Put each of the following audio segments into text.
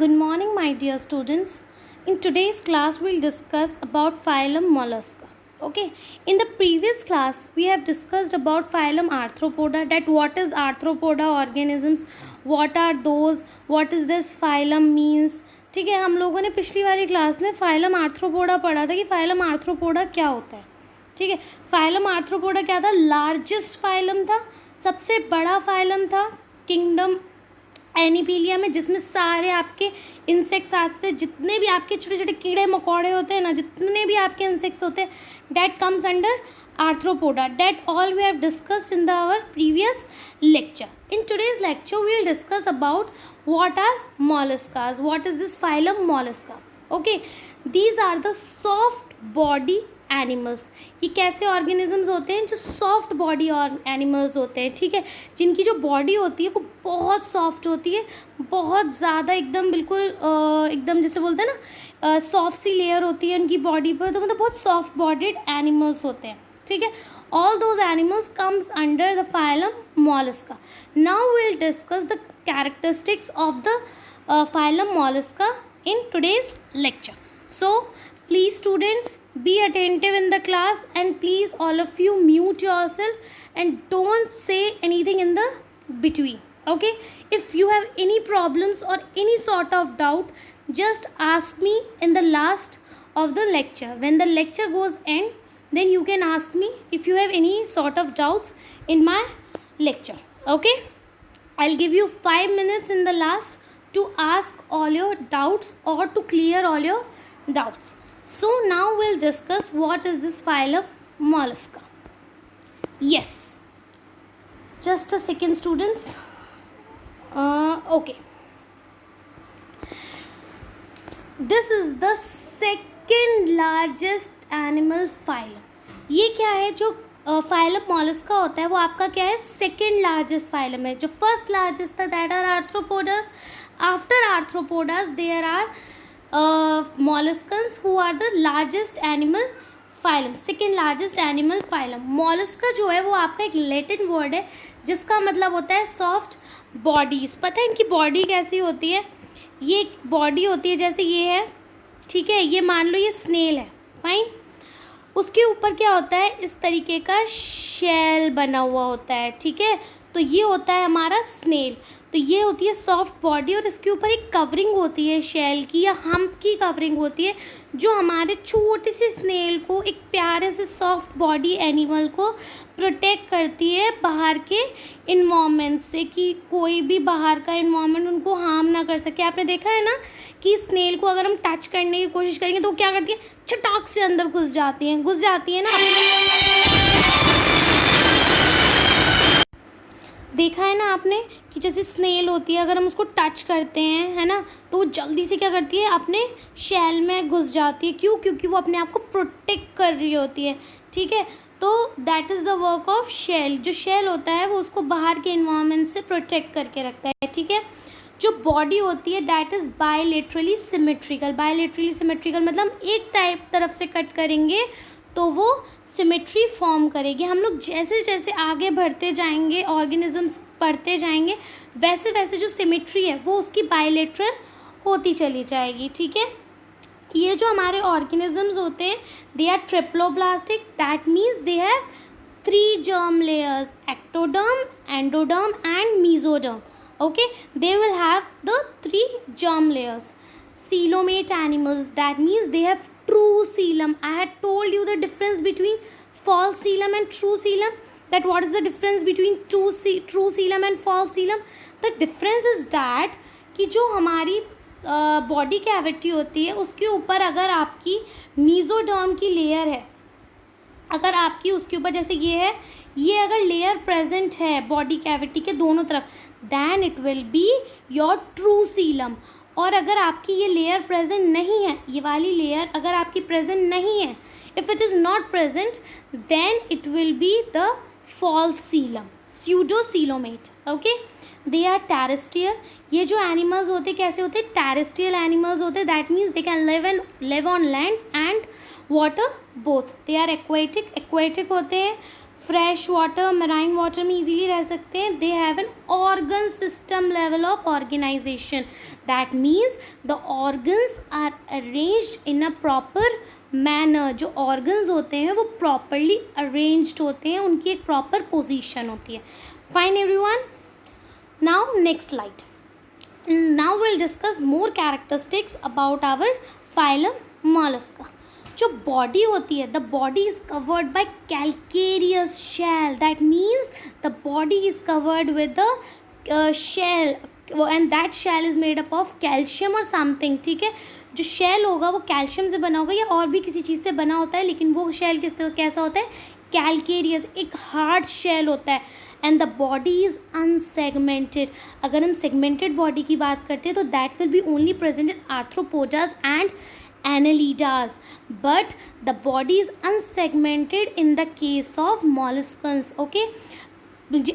Good morning, my dear students. In today's class, we'll discuss about phylum Mollusca. Okay. In the previous class, we have discussed about phylum Arthropoda. That what is Arthropoda organisms, what are those, what is this phylum means. ठीक है, हम लोगों ने पिछली वाली class में phylum arthropoda पढ़ा था कि फाइलम आर्थ्रोपोडा क्या होता है. ठीक है, फाइलम आर्थ्रोपोडा क्या था? लार्जेस्ट फाइलम था, सबसे बड़ा फाइलम था किंगडम एनीपीलिया में, जिसमें सारे आपके इंसेक्ट्स आते हैं. जितने भी आपके छोटे छोटे कीड़े मकोड़े होते हैं ना, जितने भी आपके इंसेक्ट्स होते हैं, that comes under arthropoda. That all we have discussed in the our previous lecture. In today's lecture we will discuss about what are molluscas, what is this phylum mollusca. Okay, these are the soft body animals. ये कैसे organisms होते हैं? जो soft body और animals होते हैं. ठीक है, जिनकी जो बॉडी होती है वो बहुत सॉफ्ट होती है, बहुत ज़्यादा एकदम बिल्कुल एकदम जैसे बोलते हैं ना सॉफ्ट सी लेयर होती है उनकी बॉडी पर, तो मतलब बहुत सॉफ्ट बॉडीड एनिमल्स होते हैं. ठीक है, all those animals comes under the phylum Mollusca. Now will discuss the characteristics of the phylum Mollusca in today's lecture. So please students, be attentive in the class, and please all of you mute yourself and don't say anything in the between. Okay, if you have any problems or any sort of doubt, just ask me in the last of the lecture. When the lecture goes end, then you can ask me if you have any sort of doubts in my lecture. Okay, I'll give you 5 minutes in the last to ask all your doubts or to clear all your doubts. So now we'll discuss what is this phylum mollusca. Yes, just a second students. Okay, this is the second largest animal phylum. ये क्या है? जो phylum Mollusca होता है वो आपका क्या है? सेकेंड लार्जेस्ट फाइलम है. जो फर्स्ट लार्जेस्ट था that are arthropods. After arthropods there are molluscans who are the largest animal phylum, second largest animal phylum. mollusca जो है वो आपका एक लैटिन वर्ड है जिसका मतलब होता है सॉफ्ट बॉडीज़. पता है इनकी बॉडी कैसी होती है? ये बॉडी होती है जैसे ये है. ठीक है, ये मान लो ये स्नेल है. फाइन, उसके ऊपर क्या होता है? इस तरीके का शेल बना हुआ होता है. ठीक है, तो ये होता है हमारा स्नेल. तो ये होती है सॉफ्ट बॉडी और इसके ऊपर एक कवरिंग होती है शेल की या हम्प की कवरिंग होती है जो हमारे छोटे से स्नेल को, एक प्यारे से सॉफ्ट बॉडी एनिमल को प्रोटेक्ट करती है बाहर के इन्वामेंट से, कि कोई भी बाहर का इन्वामेंट उनको हार्म ना कर सके. आपने देखा है ना कि स्नेल को अगर हम टच करने की कोशिश करेंगे तो वो क्या करती है? चटाक से अंदर घुस जाती है ना. देखा है ना आपने कि जैसे स्नेल होती है, अगर हम उसको टच करते हैं है ना, तो वो जल्दी से क्या करती है? अपने शेल में घुस जाती है. क्यों? क्योंकि वो अपने आप को प्रोटेक्ट कर रही होती है. ठीक है, तो that is the work of shell. जो शेल होता है वो उसको बाहर के इन्वायरमेंट से प्रोटेक्ट करके रखता है. ठीक है, जो बॉडी होती है that is bilaterally symmetrical. Bilaterally symmetrical मतलब एक टाइप तरफ से कट करेंगे तो वो सिमेट्री फॉर्म करेगी. हम लोग जैसे जैसे आगे बढ़ते जाएंगे, ऑर्गेनिजम्स पढ़ते जाएंगे, वैसे वैसे जो सिमेट्री है वो उसकी बायलेटरल होती चली जाएगी. ठीक है, ये जो हमारे ऑर्गेनिजम्स होते हैं they are triploblastic. That means they have 3 germ layers: ectoderm, endoderm and mesoderm. Okay, they will have the 3 germ layers. Coelomate animals, that means they have true coelom. I had told you the difference between false coelom and true coelom. That what is the difference between true coelom and false coelom? The difference is that कि जो हमारी body cavity होती है उसके ऊपर अगर आपकी mesoderm की लेयर है, अगर आपकी उसके ऊपर जैसे ये है, ये अगर लेयर प्रेजेंट है बॉडी कैविटी के दोनों तरफ, then it will be your true coelom. और अगर आपकी ये लेयर प्रेजेंट नहीं है, ये वाली लेयर अगर आपकी प्रेजेंट नहीं है, if it is not present then it will be the false coelom, pseudocoelomate. Okay, they are terrestrial. ये जो एनिमल्स होते कैसे होते? टेरेस्ट्रियल एनिमल्स होते. That means they can live on land and water both. They are aquatic. Aquatic होते हैं. Fresh water, marine water में easily रह सकते हैं. They have an organ system level of organisation. That means the organs are arranged in a proper manner. जो organs होते हैं वो प्रॉपरली अरेंज्ड होते हैं, उनकी एक प्रॉपर पोजीशन होती है. Fine everyone. Now next slide. Now we'll discuss more characteristics about our phylum Mollusca. जो बॉडी होती है, the body is covered by calcareous shell. That means the body is covered with the shell and that shell is made up of calcium और something. ठीक है, जो shell होगा वो calcium से बना होगा या और भी किसी चीज़ से बना होता है, लेकिन वो शेल किससे कैसा होता है, कैल्केरियस, एक हार्ड शेल होता है. And the body is unsegmented. अगर हम सेगमेंटेड बॉडी की बात करते हैं तो that will be only present in arthropodas and annelidas, but the body is unsegmented in the case of molluscans. Okay,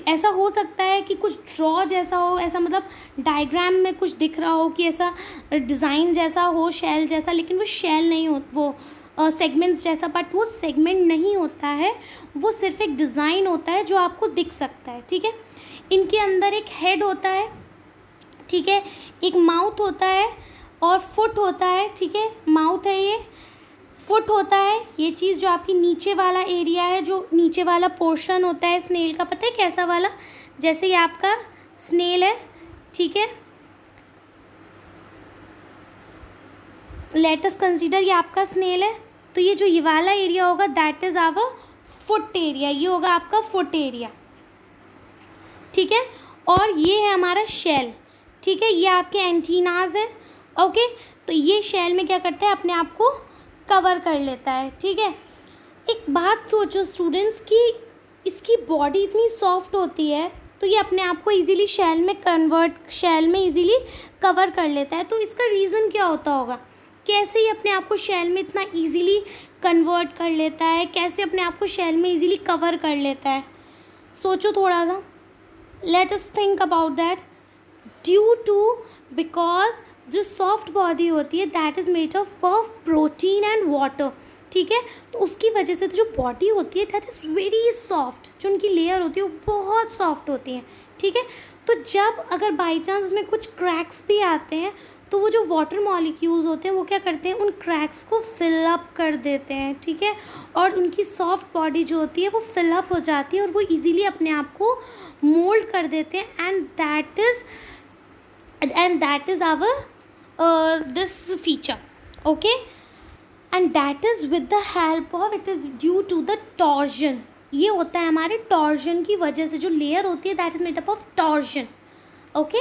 ऐसा हो सकता है कि कुछ ड्रॉ जैसा हो, ऐसा मतलब डायग्राम में कुछ दिख रहा हो कि ऐसा डिज़ाइन जैसा हो, शेल जैसा, लेकिन वो शेल नहीं हो, वो सेगमेंट्स जैसा, बट वो सेगमेंट नहीं होता है, वो सिर्फ एक डिज़ाइन होता है जो आपको दिख सकता है. ठीक है, इनके अंदर एक हेड होता है, ठीक है, एक माउथ होता है और फुट होता है. ठीक है, माउथ है, ये फुट होता है. ये चीज़ जो आपकी नीचे वाला एरिया है, जो नीचे वाला पोर्शन होता है स्नेल का, पता है कैसा वाला, जैसे ये आपका स्नेल है. ठीक है, लेट अस कंसीडर ये आपका स्नेल है, तो ये जो ये वाला एरिया होगा that is our foot area. ये होगा आपका फुट एरिया. ठीक है, और ये है हमारा शेल. ठीक है, ये आपके एंटीनाज है. ओके, तो ये शेल में क्या करता है, अपने आप को कवर कर लेता है. ठीक है, एक बात सोचो स्टूडेंट्स कि इसकी बॉडी इतनी सॉफ्ट होती है तो ये अपने आप को इजीली शेल में इजीली कवर कर लेता है. तो इसका रीज़न क्या होता होगा, कैसे ये अपने आप को शेल में इतना इजीली कन्वर्ट कर लेता है, कैसे अपने आप को शेल में इजीली कवर कर लेता है. सोचो थोड़ा सा, let us think about that. Due to, because जो सॉफ्ट बॉडी होती है that is made of protein and water. ठीक है, तो उसकी वजह से तो जो बॉडी होती है दैट इज़ वेरी सॉफ्ट, जो उनकी लेयर होती है वो बहुत सॉफ्ट होती है. ठीक है, तो जब अगर बाई चांस उसमें कुछ क्रैक्स भी आते हैं तो वो जो वाटर मॉलिक्यूल्स होते हैं वो क्या करते हैं, उन क्रैक्स को फिल अप कर देते हैं. ठीक है, और उनकी सॉफ्ट बॉडी जो होती है वो फिल अप हो जाती है और वो इजीली अपने आप को मोल्ड कर देते हैं. And that is our this feature. Okay, and that is with the help of, it is due to the torsion. ये होता है हमारे टॉर्जन की वजह से, जो लेयर होती है that is made up of torsion. Okay,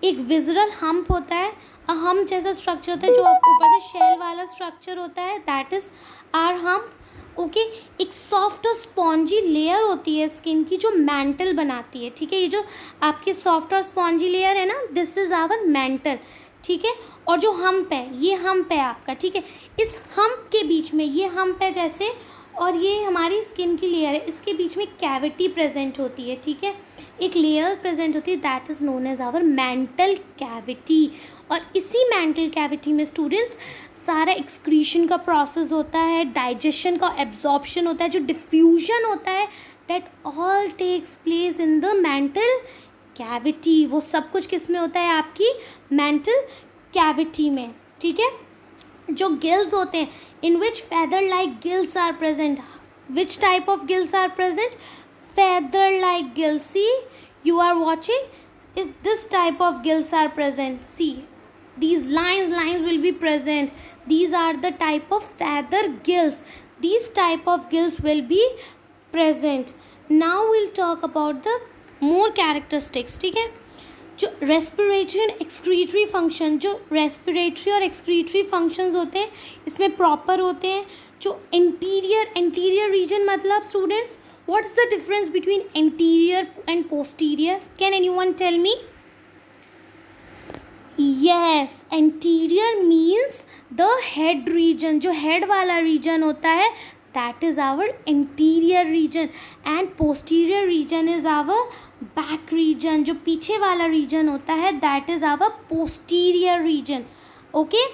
एक विजरल हम्प होता है, हम्प जैसा स्ट्रक्चर होता है, जो ऊपर से शेल वाला स्ट्रक्चर होता है that is our hump. Okay, एक सॉफ्ट और स्पॉन्जी लेयर होती है स्किन की जो मैंटल बनाती है. ठीक है, ये जो आपकी सॉफ्ट और स्पॉन्जी लेयर है ना, दिस इज आवर मैंटल. ठीक है, और जो हम्प है, ये हम्प है आपका. ठीक है, इस हम्प के बीच में, ये हम्प है जैसे, और ये हमारी स्किन की लेयर है, इसके बीच में कैविटी प्रेजेंट होती है. ठीक है, एक लेयर प्रेजेंट होती है that is known as our mantle cavity. और इसी मेंटल कैविटी में स्टूडेंट्स सारा एक्सक्रीशन का प्रोसेस होता है, डाइजेशन का, एब्जॉर्प्शन होता है, जो डिफ्यूजन होता है, that all takes place in the mantle cavity. वो सब कुछ किस में होता है, आपकी मेंटल कैविटी में. ठीक है, जो गिल्स होते हैं, in which feather like gills are present. Which type of gills are present, feather like gills. See, you are watching, is this type of gills are present. See, these lines will be present. These are the type of feather gills. These type of gills will be present. Now we'll talk about the more characteristics. ठीक है, जो respiratory and excretory function, जो respiratory और excretory functions होते हैं इसमें proper होते हैं. जो एंटीरियर रीजन, मतलब students what is the difference between anterior and posterior, can anyone tell me? Yes, anterior means the head region, जो हेड वाला रीजन होता है that is our anterior region. And posterior region is our back region, जो पीछे वाला region होता है that is our posterior reason. Okay,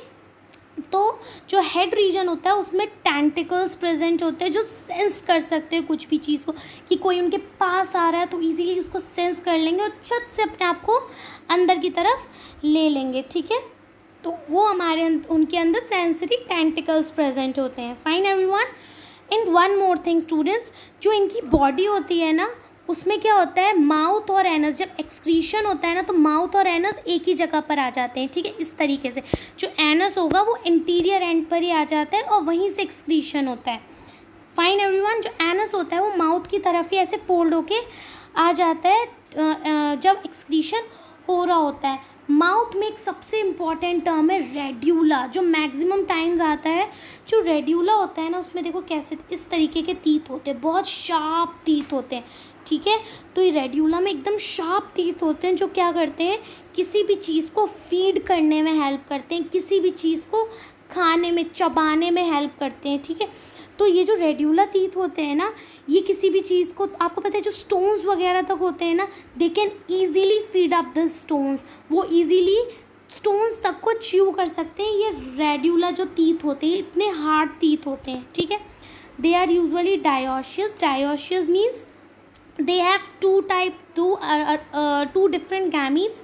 तो जो हेड रीजन होता है उसमें टेंटिकल्स प्रेजेंट होते हैं जो सेंस कर सकते हैं कुछ भी चीज़ को, कि कोई उनके पास आ रहा है तो इजीली उसको सेंस कर लेंगे और छत से अपने आप को अंदर की तरफ ले लेंगे, ठीक है। तो वो हमारे उनके अंदर सेंसरी टेंटिकल्स प्रेजेंट होते हैं। Fine everyone. And one more thing students, जो इनकी बॉडी होती है ना उसमें क्या होता है, माउथ और एनस, जब एक्सक्रीशन होता है ना तो माउथ और एनस एक ही जगह पर आ जाते हैं, ठीक है। इस तरीके से जो एनस होगा वो इंटीरियर एंड पर ही आ जाता है और वहीं से एक्सक्रीशन होता है। Fine everyone. जो एनस होता है वो माउथ की तरफ ही ऐसे फोल्ड होके आ जाता है जब एक्सक्रीशन हो रहा होता है। माउथ में एक सबसे इम्पॉर्टेंट टर्म है रेड्यूला, जो मैक्सिमम टाइम्स आता है। जो रेड्यूला होता है ना उसमें देखो कैसे इस तरीके के तीत होते हैं, बहुत शार्प तीत होते हैं, ठीक है। तो ये रेड्यूला में एकदम शार्प तीत होते हैं जो क्या करते हैं, किसी भी चीज़ को फीड करने में हेल्प करते हैं, किसी भी चीज़ को खाने में चबाने में हेल्प करते हैं, ठीक है। तो ये जो रेड्यूला टीथ होते हैं ना, ये किसी भी चीज़ को, आपको पता है जो स्टोन्स वगैरह तक होते हैं ना, they can easily feed up the stones, वो ईजीली स्टोन्स तक को च्यू कर सकते हैं। ये रेड्यूला जो टीथ होते हैं इतने हार्ड टीथ होते हैं, ठीक है। They are usually dioecious. Dioecious means they have two different gametes.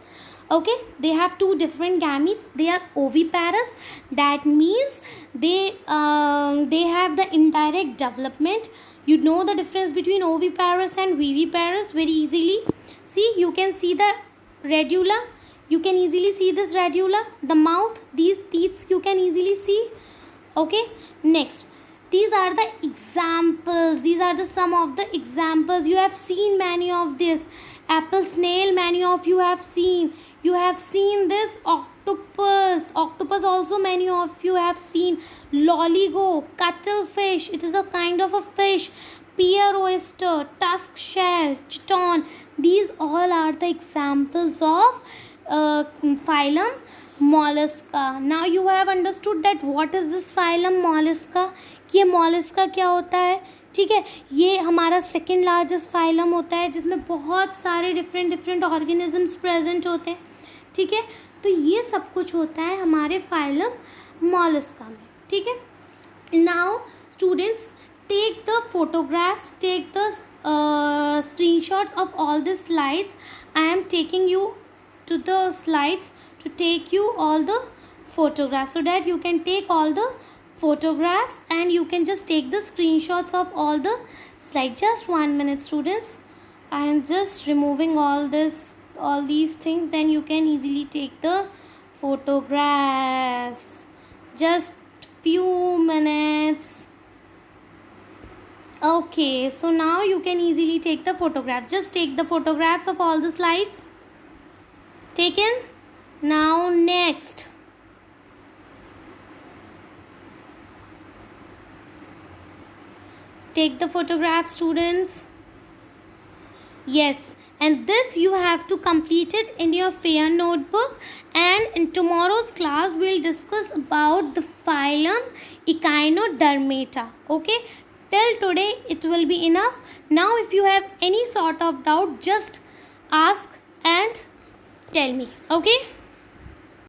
Okay, they have two different gametes. They are oviparous. That means they have the indirect development. You know the difference between oviparous and viviparous very easily. See, you can see the radula, you can easily see this radula, the mouth, these teeth you can easily see. Okay, next, these are the examples, these are the some of the examples. You have seen many of this. Apple snail, many of you have seen. You have seen this octopus. Octopus also many of you have seen. Loligo, cuttlefish, it is a kind of a fish. Pier oyster, tusk shell, chiton. These all are the examples of phylum mollusca. Now you have understood that what is this phylum mollusca, कि ये mollusca क्या होता है, ठीक है। ये हमारा second largest phylum होता है जिसमें बहुत सारे डिफरेंट ऑर्गेनिजम्स प्रेजेंट होते हैं, ठीक है। तो ये सब कुछ होता है हमारे फाइलम mollusca में, ठीक है। Now students, take the photographs, take the screenshots of all the slides. I am taking you to the slides to take you all the photographs so that you can take all the photographs and you can just take the screenshots of all the slides. Just 1 minute students, I am just removing all these things, then you can easily take the photographs. Just few minutes. Okay, so now you can easily take the photographs. Just take the photographs of all the slides taken. Now next, take the photograph students. Yes, and this you have to complete it in your fair notebook, and in tomorrow's class we'll discuss about the phylum Echinodermata. Okay, till today it will be enough. Now if you have any sort of doubt, just ask and tell me. Okay.